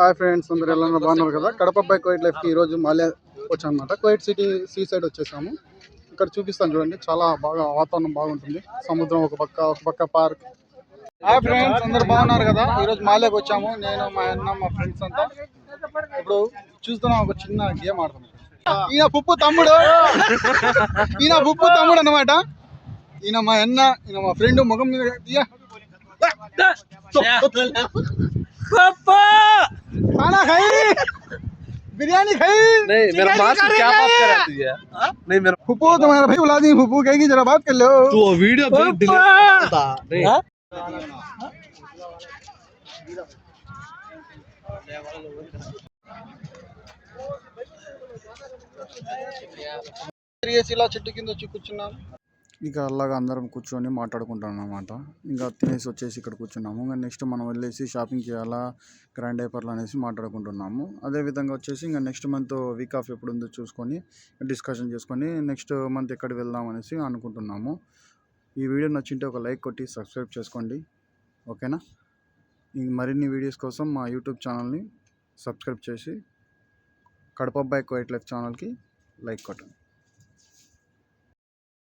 Hi friends, అందరు ఎలా బాగున్నారు కదా. కడప బై కోయిట్ లైఫ్కి ఈరోజు మాలే వచ్చామన్నమాట. కోయిట్ సిటీ సీ సైడ్ వచ్చేసాము. ఇక్కడ చూపిస్తాను చూడండి, చాలా బాగా వాతావరణం బాగుంటుంది. సముద్రం ఒక పక్క పార్క్. హాయ్ ఫ్రెండ్స్, అందరు బాగున్నారు కదా. ఈరోజు మాలేకి వచ్చాము, నేను మా అన్న మా ఫ్రెండ్స్ అంతా. ఇప్పుడు చూస్తున్నాం, ఒక చిన్న గేమ్ ఆడుతున్నాం. ఈయన పుప్పు తమ్ముడు అన్నమాట. ఈయన మా అన్న, ఈయన మా ఫ్రెండ్. ముఖం మీద खाना खाई, बिरयानी खाई। नहीं मेरा बात क्या बात कर रही है? नहीं मेरा फुप्पू, तुम्हारा भाई बुला दी। फुप्पू कहेगी जरा बात कर लो। तू वीडियो डिलीट करता नहीं। ఇలా చెట్టు కింద వచ్చి కూర్చున్నాం. ఇక అలాగా అందరం కూర్చొని మాట్లాడుకుంటాం అన్నమాట. ఇంకా తినేసి వచ్చేసి ఇక్కడ కూర్చున్నాము. ఇంకా నెక్స్ట్ మనం వెళ్ళేసి షాపింగ్ చేయాలా, గ్రాండ్ డైపర్లు అనేసి మాట్లాడుకుంటున్నాము. అదేవిధంగా వచ్చేసి ఇంకా నెక్స్ట్ మంత్ వీక్ ఆఫ్ ఎప్పుడు ఉందో చూసుకొని డిస్కషన్ చేసుకొని నెక్స్ట్ మంత్ ఎక్కడికి వెళ్దాం అనేసి అనుకుంటున్నాము. ఈ వీడియో నచ్చింటే ఒక లైక్ కొట్టి సబ్స్క్రైబ్ చేసుకోండి, ఓకేనా. మరిన్ని వీడియోస్ కోసం మా యూట్యూబ్ ఛానల్ని సబ్స్క్రైబ్ చేసి కడప బై కోయిట్ లైఫ్ ఛానల్కి లైక్ కొట్టండి.